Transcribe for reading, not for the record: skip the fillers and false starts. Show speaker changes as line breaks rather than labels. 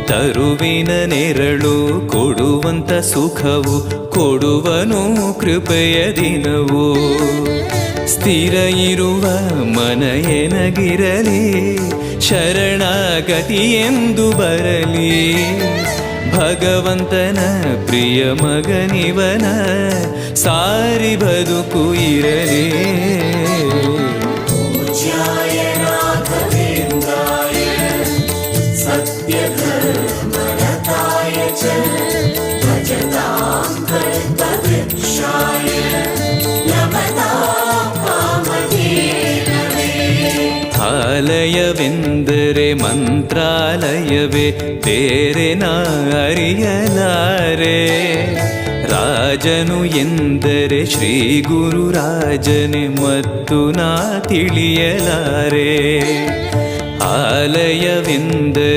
ತರುವಿನ ನೆರಳು ಕೊಡುವಂತ ಸುಖವು ಕೊಡುವನು ಕೃಪೆಯ ದಿನವು. ಸ್ಥಿರ ಇರುವ ಮನ ಎನಗಿರಲಿ, ಶರಣಾಗತಿ ಎಂದು ಬರಲಿ. ಭಗವಂತನ ಪ್ರಿಯ ಮಗನಿವನ ಸಾರಿ ಬದುಕು ಇರಲಿ. ಆಲಯವೆಂದರೆ ಮಂತ್ರಾಲಯವೇ, ಬೇರೆ ನಾ ಅರಿಯಲಾರೆ. ರಾಜನು ಎಂದರೆ ಶ್ರೀ ಗುರುರಾಜನೇ ಮತ್ತು ನಾ ತಿಳಿಯಲಾರೆ. ಆಲಯವೆಂದರೆ